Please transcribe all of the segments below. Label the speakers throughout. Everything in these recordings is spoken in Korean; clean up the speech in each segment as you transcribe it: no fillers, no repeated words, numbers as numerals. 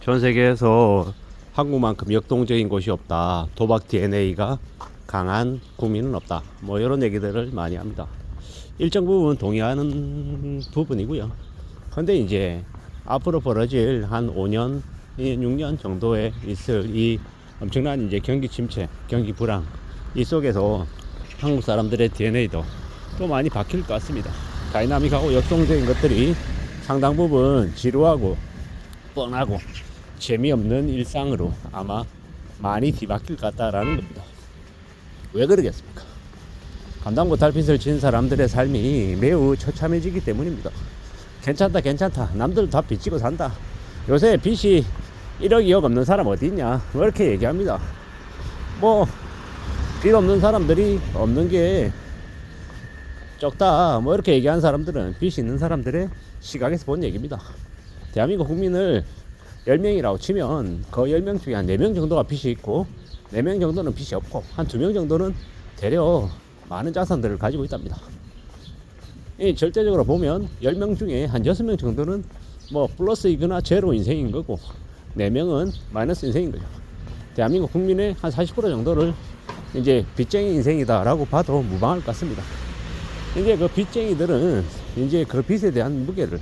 Speaker 1: 전 세계에서 한국만큼 역동적인 곳이 없다. 도박 DNA가 강한 국민은 없다. 뭐 이런 얘기들을 많이 합니다. 일정 부분 동의하는 부분이고요. 근데 이제 앞으로 벌어질 한 5년, 6년 정도에 있을 이 엄청난 이제 경기 침체, 경기 불황 이 속에서 한국 사람들의 DNA도 또 많이 바뀔 것 같습니다. 다이나믹하고 역동적인 것들이 상당 부분 지루하고 뻔하고 재미없는 일상으로 아마 많이 뒤바뀔 것 같다라는 겁니다. 왜 그러겠습니까? 감당 못할 빚을 진 사람들의 삶이 매우 처참해지기 때문입니다. 괜찮다 괜찮다 남들 다 빚지고 산다. 요새 빚이 1억 2억 없는 사람 어디 있냐 뭐 이렇게 얘기합니다. 뭐 빚 없는 사람들이 없는 게 적다 뭐 이렇게 얘기하는 사람들은 빚이 있는 사람들의 시각에서 본 얘기입니다. 대한민국 국민을 10명이라고 치면 그 10명 중에 한 4명 정도가 빚이 있고 4명 정도는 빚이 없고 한 2명 정도는 되려 많은 자산들을 가지고 있답니다. 이 절대적으로 보면 10명 중에 한 6명 정도는 뭐 플러스이거나 제로 인생인 거고 4명은 마이너스 인생인 거죠. 대한민국 국민의 한 40% 정도를 이제 빚쟁이 인생이다라고 봐도 무방할 것 같습니다. 이제 그 빚쟁이들은 이제 그 빚에 대한 무게를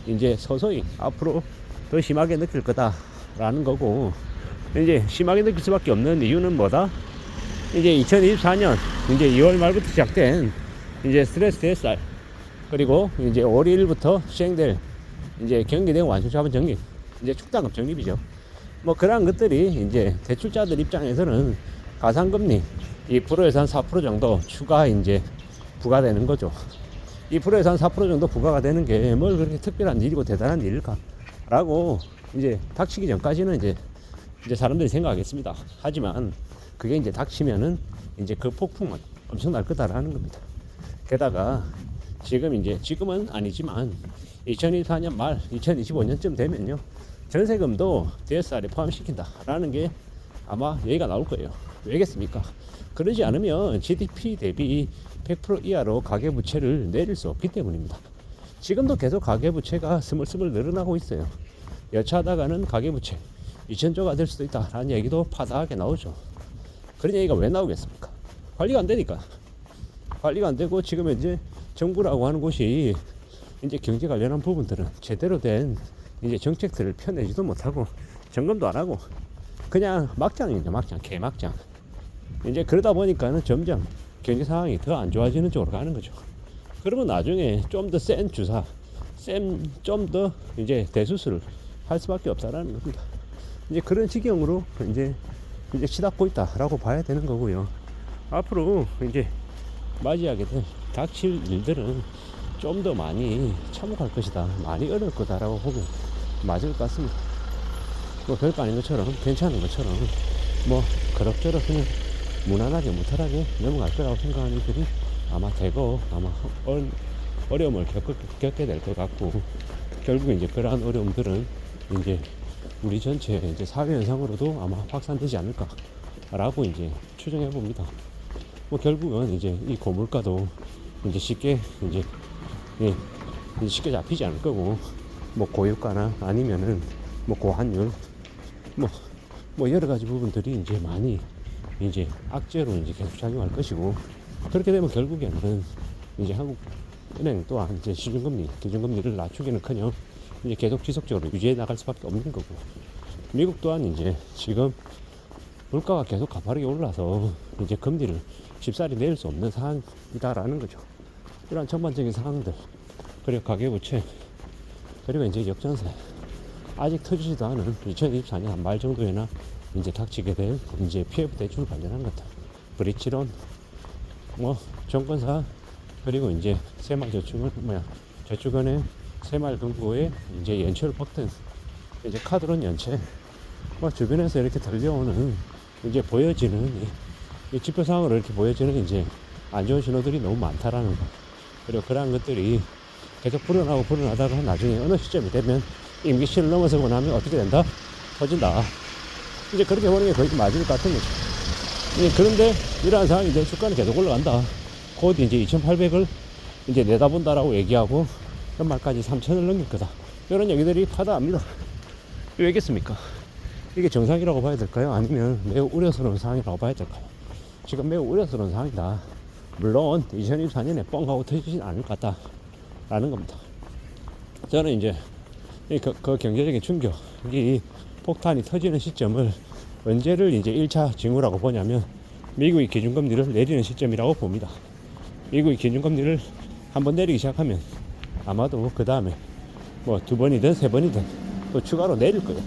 Speaker 1: 이제 서서히 앞으로 더 심하게 느낄 거다라는 거고, 이제 심하게 느낄 수밖에 없는 이유는 뭐다? 이제 2024년 이제 2월 말부터 시작된 이제 스트레스 대출, 그리고 이제 5월 1일부터 시행될 이제 경기대응 완수자본 적립, 이제 축당금 적립이죠. 뭐 그러한 것들이 이제 대출자들 입장에서는 가상금리 2%에서 한 4% 정도 추가 이제 부과되는 거죠. 2%에서 한 4% 정도 부과가 되는 게 뭘 그렇게 특별한 일이고 대단한 일일까? 라고 이제 닥치기 전까지는 이제 사람들이 생각하겠습니다. 하지만 그게 이제 닥치면은 이제 그 폭풍은 엄청날 거다라는 겁니다. 게다가 지금은 아니지만 2024년 말 2025년쯤 되면요, 전세금도 DSR에 포함시킨다라는 게 아마 얘기가 나올 거예요. 왜겠습니까? 그러지 않으면 GDP 대비 100% 이하로 가계부채를 내릴 수 없기 때문입니다. 지금도 계속 가계부채가 스물스물 늘어나고 있어요. 여차하다가는 가계부채 2000조가 될 수도 있다라는 얘기도 파다하게 나오죠. 그런 얘기가 왜 나오겠습니까? 관리가 안 되니까. 관리가 안 되고 지금 현재 정부라고 하는 곳이 이제 경제 관련한 부분들은 제대로 된 이제 정책들을 펴내지도 못하고 점검도 안 하고 그냥 막장이죠. 막장, 개막장. 이제 그러다 보니까는 점점 경제 상황이 더 안 좋아지는 쪽으로 가는 거죠. 그러면 나중에 좀 더 센 주사, 좀 더 이제 대수술을 할 수밖에 없다라는 겁니다. 이제 그런 지경으로 이제 치닫고 있다라고 봐야 되는 거고요. 앞으로 이제 맞이하게 될 닥칠 일들은 좀 더 많이 참고할 것이다, 많이 어려울 거다라고 보면 맞을 것 같습니다. 뭐 별거 아닌 것처럼, 괜찮은 것처럼 뭐 그럭저럭 그냥 무난하게 무탈하게 넘어갈 거라고 생각하는 이들이 아마 되고, 아마 어려움을 겪게 될 것 같고, 결국 이제 그러한 어려움들은 이제 우리 전체 이제 사회 현상으로도 아마 확산되지 않을까라고 이제 추정해 봅니다. 뭐 결국은 이제 이 고물가도 이제 쉽게 쉽게 잡히지 않을 거고, 뭐 고유가나 아니면은 뭐 고환율, 뭐 여러 가지 부분들이 이제 많이 이제 악재로 이제 계속 작용할 것이고, 그렇게 되면 결국에는 이제 한국은행 또한 이제 시중금리, 기준금리를 낮추기는커녕 이제 계속 지속적으로 유지해 나갈 수밖에 없는 거고, 미국 또한 이제 지금 물가가 계속 가파르게 올라서 이제 금리를 쉽사리 내릴 수 없는 상황이다라는 거죠. 이러한 전반적인 상황들, 그리고 가계부채, 그리고 이제 역전세, 아직 터지지도 않은 2024년 말 정도에나 이제 닥치게 될 이제 PF 대출 관련한 것들, 브릿지론, 뭐 정권사, 그리고 이제 저축은행 새마을금고의 이제 연체를 뻗든 이제 카드론 연체, 뭐 주변에서 이렇게 들려오는 이제 보여지는 이 지표 상으로 이렇게 보여지는 이제 안 좋은 신호들이 너무 많다라는 거. 그리고 그러한 것들이 계속 불어나다가 나중에 어느 시점이 되면 임기시를 넘어서고 나면 어떻게 된다? 터진다. 이제 그렇게 보는 게 거의 맞을 것 같은 거죠. 그런데 이러한 상황이 이제 주가는 계속 올라간다. 곧 이제 2,800을 이제 내다본다라고 얘기하고 연말까지 3,000을 넘길 거다. 이런 얘기들이 파다합니다. 왜겠습니까? 이게 정상이라고 봐야 될까요? 아니면 매우 우려스러운 상황이라고 봐야 될까요? 지금 매우 우려스러운 상황이다. 물론 2024년에 뻥 하고 터지진 않을 것 같다라는 겁니다. 저는 이제 그 경제적인 충격이 폭탄이 터지는 시점을 언제를 이제 1차 징후라고 보냐면 미국이 기준금리를 내리는 시점이라고 봅니다. 미국이 기준금리를 한번 내리기 시작하면 아마도 그 다음에 뭐 2번이든 3번이든 또 추가로 내릴 거예요.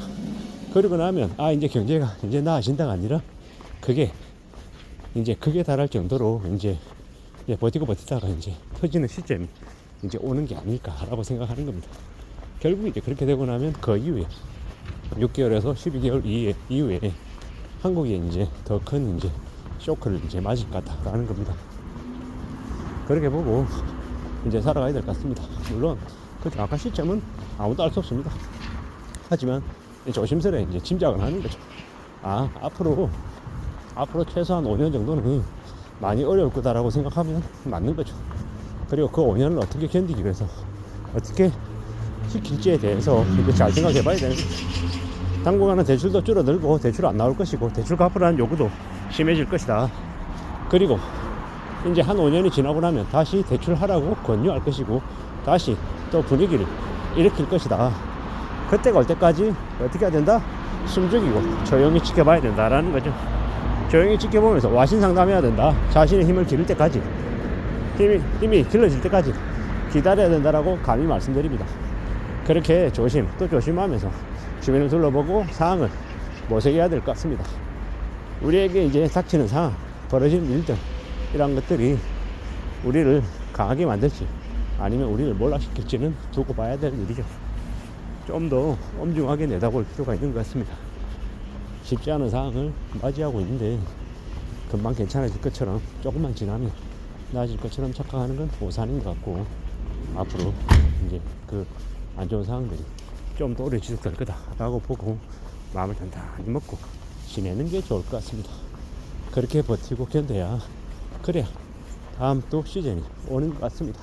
Speaker 1: 그러고 나면 이제 경제가 이제 나아진다가 아니라 그게 이제 크게 달할 정도로 이제 버티다가 이제 터지는 시점이 이제 오는 게 아닐까라고 생각하는 겁니다. 결국 이제 그렇게 되고 나면 그 이후에 6개월에서 12개월 이후에 한국에 이제 더 큰 이제 쇼크를 이제 맞을 것 같다라는 겁니다. 그렇게 보고 이제 살아가야 될 것 같습니다. 물론 그 정확한 시점은 아무도 알 수 없습니다. 하지만 조심스레 이제 짐작을 하는 거죠. 앞으로 최소한 5년 정도는 많이 어려울 거다라고 생각하면 맞는 거죠. 그리고 그 5년을 어떻게 견디기 위해서 어떻게 시킬지에 대해서 잘 생각해 봐야 되는 거죠. 당분간은 대출도 줄어들고 대출 안 나올 것이고 대출 갚으라는 요구도 심해질 것이다. 그리고 이제 한 5년이 지나고 나면 다시 대출하라고 권유할 것이고 다시 또 분위기를 일으킬 것이다. 그때가 올 때까지 어떻게 해야 된다? 숨죽이고 조용히 지켜봐야 된다라는 거죠. 조용히 지켜보면서 와신상담해야 된다. 자신의 힘을 기를 때까지 힘이 길러질 때까지 기다려야 된다라고 감히 말씀드립니다. 그렇게 조심하면서 주변을 둘러보고 상황을 모색해야 될 것 같습니다. 우리에게 이제 닥치는 상황, 벌어지는 일들 이런 것들이 우리를 강하게 만들지 아니면 우리를 몰락시킬지는 두고 봐야 될 일이죠. 좀 더 엄중하게 내다볼 필요가 있는 것 같습니다. 쉽지 않은 상황을 맞이하고 있는데 금방 괜찮아질 것처럼 조금만 지나면 나아질 것처럼 착각하는 건 오산인 것 같고 앞으로 이제 그 안 좋은 상황들이 좀 더 오래 지속될 거다라고 보고 마음을 단단히 먹고 지내는 게 좋을 것 같습니다. 그렇게 버티고 견뎌야 그래야 다음 또 시즌이 오는 것 같습니다.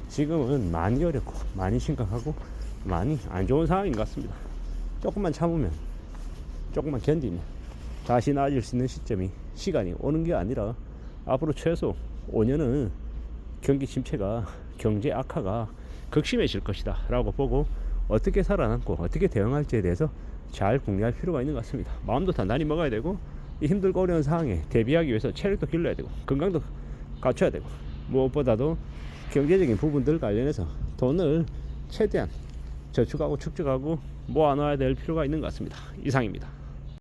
Speaker 1: 지금은 많이 어렵고 많이 심각하고 많이 안 좋은 상황인 것 같습니다. 조금만 참으면 조금만 견디면 다시 나아질 수 있는 시간이 오는 게 아니라 앞으로 최소 5년은 경기 침체가 경제 악화가 극심해질 것이다 라고 보고 어떻게 살아남고 어떻게 대응할지에 대해서 잘 궁리할 필요가 있는 것 같습니다. 마음도 단단히 먹어야 되고 이 힘들고 어려운 상황에 대비하기 위해서 체력도 길러야 되고 건강도 갖춰야 되고 무엇보다도 경제적인 부분들 관련해서 돈을 최대한 저축하고 축적하고 모아놔야 될 필요가 있는 것 같습니다. 이상입니다.